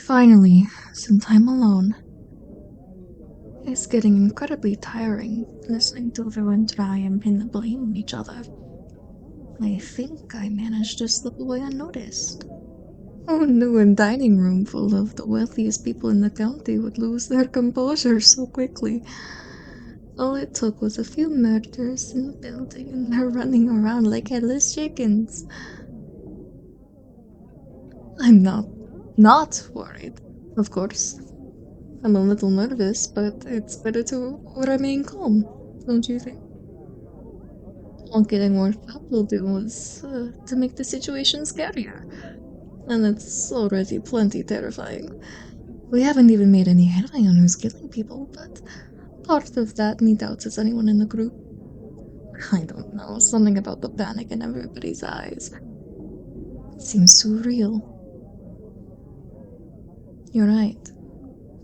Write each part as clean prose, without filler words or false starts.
Finally, some time alone. It's getting incredibly tiring listening to everyone try and pin the blame on each other. I think I managed to slip away unnoticed. Who knew a dining room full of the wealthiest people in the county would lose their composure so quickly? All it took was a few murders in the building and they're running around like headless chickens. I'm not worried, of course. I'm a little nervous, but it's better to remain calm, don't you think? All getting worked up will do is to make the situation scarier, and it's already plenty terrifying. We haven't even made any headway on who's killing people, but part of that me doubts it's anyone in the group. I don't know, something about the panic in everybody's eyes. It seems too real. You're right.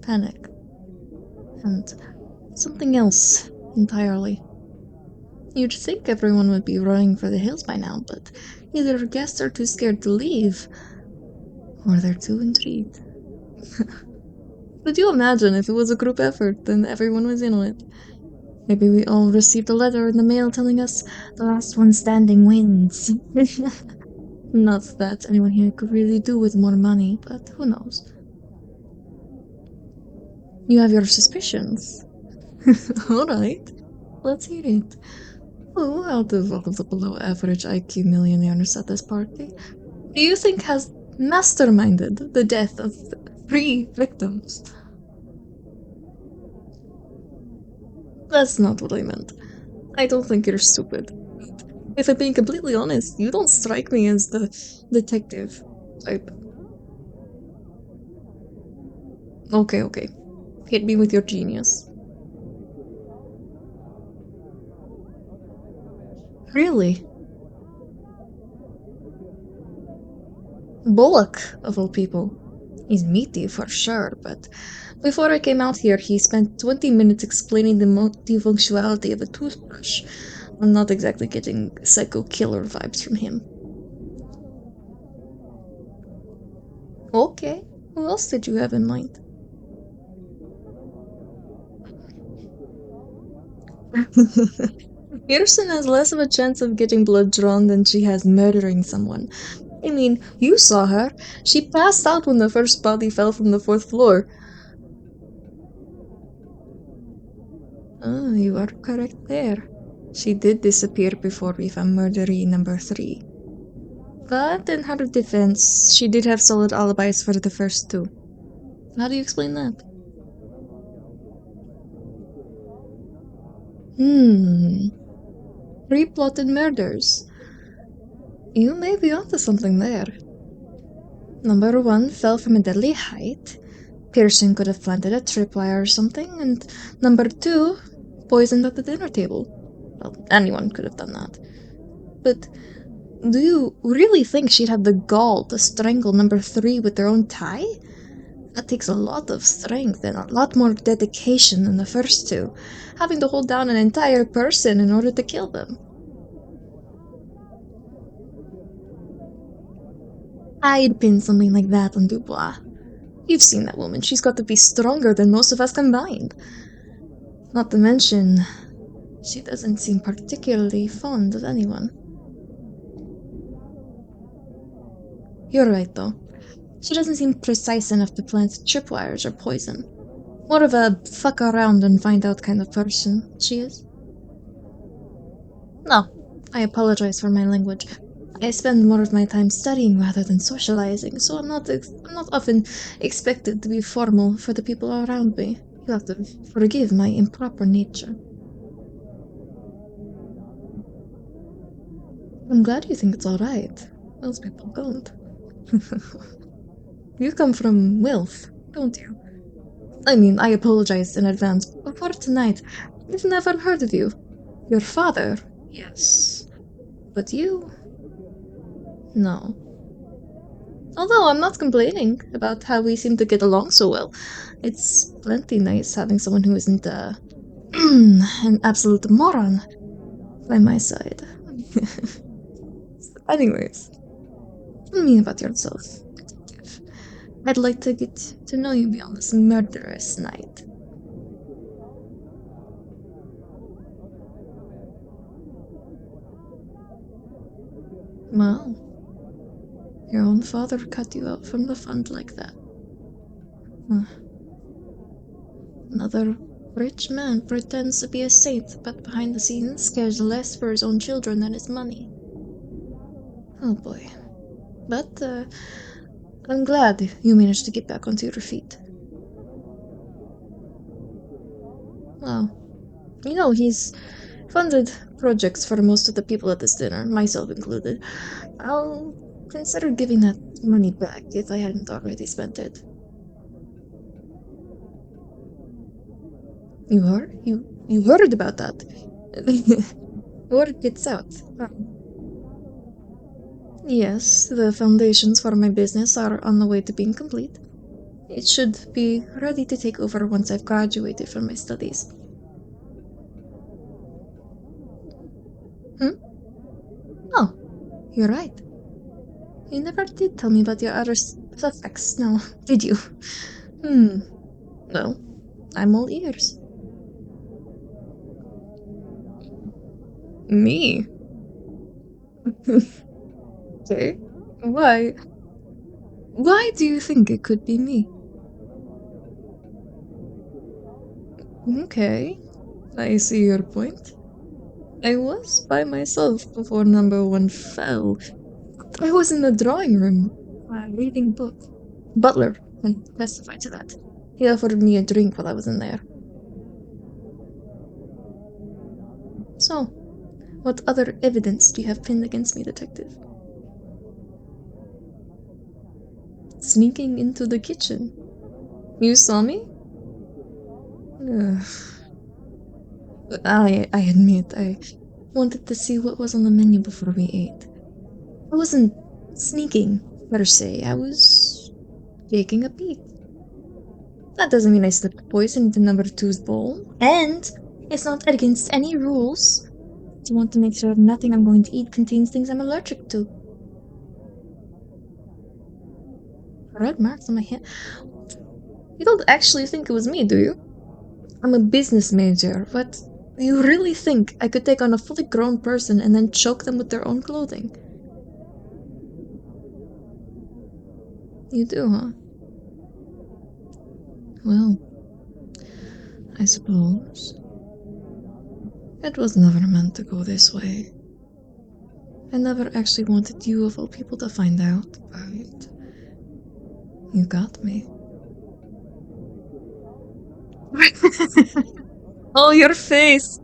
Panic. And something else entirely. You'd think everyone would be running for the hills by now, but either guests are too scared to leave, or they're too intrigued. Could you imagine if it was a group effort and everyone was in on it? Maybe we all received a letter in the mail telling us the last one standing wins. Not that anyone here could really do with more money, but who knows? You have your suspicions. Alright, let's hear it. Who out of all the below average IQ millionaires at this party do you think has masterminded the death of 3 victims? That's not what I meant. I don't think you're stupid. If I'm being completely honest, you don't strike me as the detective type. Okay. Hit me with your genius. Really? Bullock, of all people. He's meaty for sure, but before I came out here, he spent 20 minutes explaining the multifunctionality of a toothbrush. I'm not exactly getting psycho killer vibes from him. Okay, who else did you have in mind? Pearson has less of a chance of getting blood drawn than she has murdering someone. I mean, you saw her. She passed out when the first body fell from the 4th floor. Oh, you are correct there. She did disappear before we found murderee number 3. But in her defense, she did have solid alibis for the first 2. How do you explain that? Pre-plotted murders. You may be onto something there. Number 1 fell from a deadly height. Pearson could have planted a tripwire or something, and number 2 poisoned at the dinner table. Well, anyone could have done that. But do you really think she'd have the gall to strangle number 3 with their own tie? That takes a lot of strength and a lot more dedication than the first 2, having to hold down an entire person in order to kill them. I'd pin something like that on Dubois. You've seen that woman. She's got to be stronger than most of us combined. Not to mention, she doesn't seem particularly fond of anyone. You're right, though. She doesn't seem precise enough to plant tripwires or poison. More of a fuck around and find out kind of person she is. No, I apologize for my language. I spend more of my time studying rather than socializing, so I'm not often expected to be formal for the people around me. You have to forgive my improper nature. I'm glad you think it's alright. Most people don't. You come from wealth, don't you? I mean, I apologize in advance. Before tonight, I've never heard of you. Your father, yes. But you? No. Although I'm not complaining about how we seem to get along so well. It's plenty nice having someone who isn't, an absolute moron by my side. Anyways, tell me about yourself. I'd like to get to know you beyond this murderous night. Well, your own father cut you out from the fund like that. Uh, Another rich man pretends to be a saint, but behind the scenes cares less for his own children than his money. Oh boy. But I'm glad you managed to get back onto your feet. Well, he's funded projects for most of the people at this dinner, myself included. I'll consider giving that money back if I hadn't already spent it. You heard? You heard about that? Word gets out. Yes, the foundations for my business are on the way to being complete. It should be ready to take over once I've graduated from my studies. Hmm? Oh, you're right. You never did tell me about your other suspects, now, did you? Hmm. Well, I'm all ears. Me? Okay. Why? Why do you think it could be me? Okay, I see your point. I was by myself before number one fell. I was in the drawing room, reading a book. Butler can testify to that. He offered me a drink while I was in there. So, what other evidence do you have pinned against me, detective? Sneaking into the kitchen. You saw me? Ugh. I admit, I wanted to see what was on the menu before we ate. I wasn't sneaking, per se. I was taking a peek. That doesn't mean I slipped poison into number two's bowl. And it's not against any rules. I want to make sure nothing I'm going to eat contains things I'm allergic to. Red marks on my hand. You don't actually think it was me, do you? I'm a business major, but you really think I could take on a fully grown person and then choke them with their own clothing? You do, huh? Well, I suppose. It was never meant to go this way. I never actually wanted you, of all people, to find out, but you got me. Oh, your face!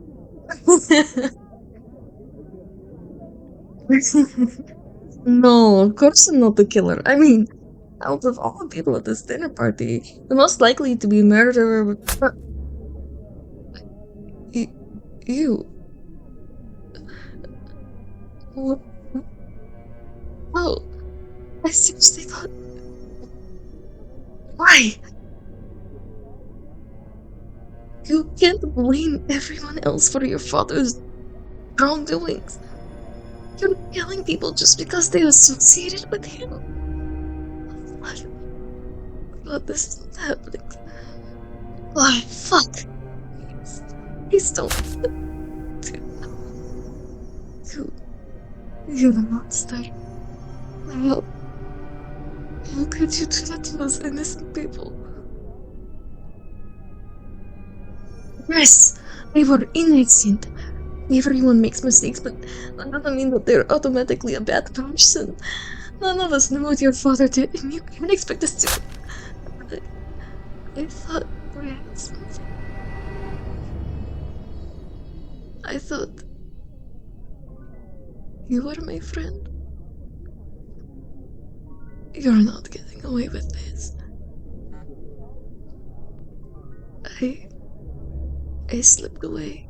No, of course I'm not the killer. I mean, out of all the people at this dinner party, the most likely to be murderer would. You. you. Well, I seriously thought. Why? You can't blame everyone else for your father's wrongdoings. You're killing people just because they associated with him. What? God, this is not happening. Oh, fuck. Please don't. You, you're the monster. How, how could you do that to those innocent people? Yes, they were innocent. Everyone makes mistakes, but that doesn't mean that they're automatically a bad person. None of us know what your father did, and you can't expect us to. I thought, perhaps, I thought you were my friend. You're not getting away with this. I, I slipped away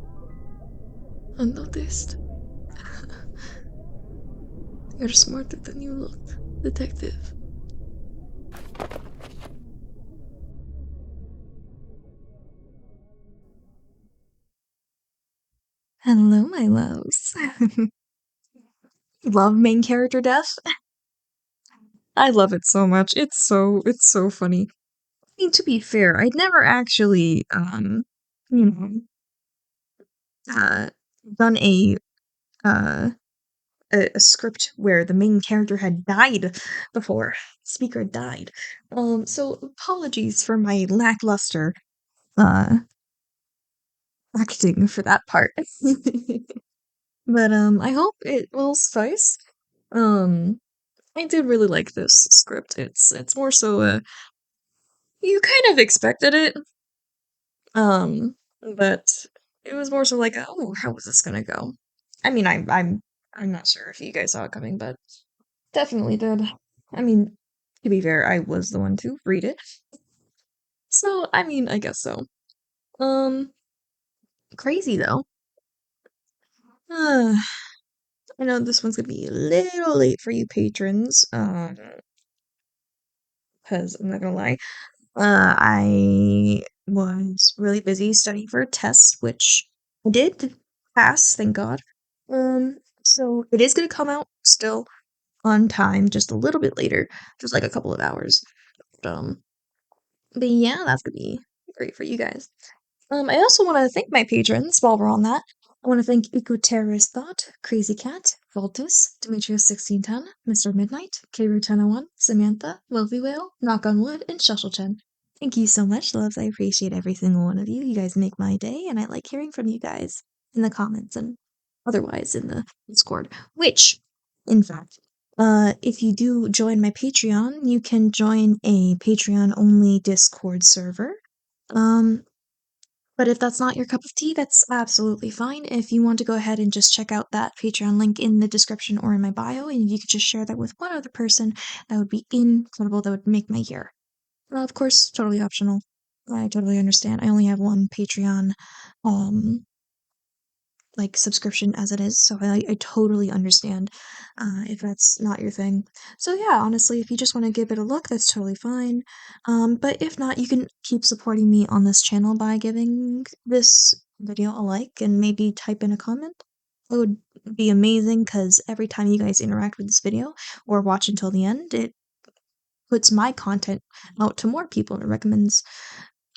unnoticed. You're smarter than you look, detective. Hello, my loves. Love main character death? I love it so much. It's so funny. I mean, to be fair, I'd never actually you know, uh done uh a script where the main character had died before. Speaker died. So apologies for my lackluster uh acting for that part. But I hope it will suffice. Um I did really like this script. It's more so you kind of expected it. But it was more so like, oh, how is this gonna go? I mean, I'm not sure if you guys saw it coming, but definitely did. I mean, to be fair, I was the one to read it. So, I mean, I guess so. Um, crazy though. Uh, I know this one's gonna be a little late for you patrons, because I'm not gonna lie. I was really busy studying for a test, which I did pass, thank God. So it is gonna come out still on time, just a little bit later, just like a couple of hours. Um, but yeah, that's gonna be great for you guys. I also want to thank my patrons while we're on that. I want to thank Eco Terrorist Thought, Crazy Cat, Voltus, Demetrius1610, Mr. Midnight, Kru1001, Samantha, Wealthy Whale, Knock on Wood, and Shushleton. Thank you so much, loves. I appreciate every single one of you. You guys make my day, and I like hearing from you guys in the comments and otherwise in the Discord. Which, in fact, if you do join my Patreon, you can join a Patreon only Discord server. Um, but if that's not your cup of tea, that's absolutely fine. If you want to go ahead and just check out that Patreon link in the description or in my bio, and you could just share that with one other person, that would be incredible. That would make my year. Of course, totally optional. I totally understand. I only have one Patreon um like subscription as it is, so I totally understand if that's not your thing. So yeah, honestly, if you just want to give it a look, that's totally fine. But if not, you can keep supporting me on this channel by giving this video a like and maybe type in a comment. It would be amazing because every time you guys interact with this video or watch until the end, it puts my content out to more people and it recommends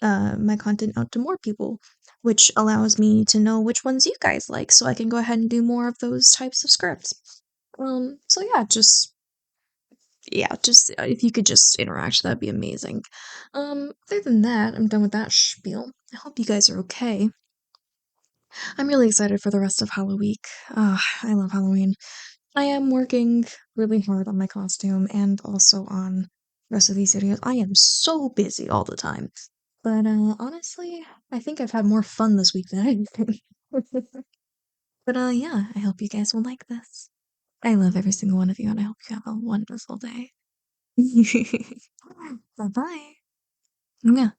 my content out to more people, which allows me to know which ones you guys like, so I can go ahead and do more of those types of scripts. So just if you could just interact, that'd be amazing. Other than that, I'm done with that spiel. I hope you guys are okay. I'm really excited for the rest of Hallow-week. I love Halloween. I am working really hard on my costume and also on the rest of these videos. I am so busy all the time. But honestly, I think I've had more fun this week than anything. But yeah, I hope you guys will like this. I love every single one of you, and I hope you have a wonderful day. Bye bye. Yeah.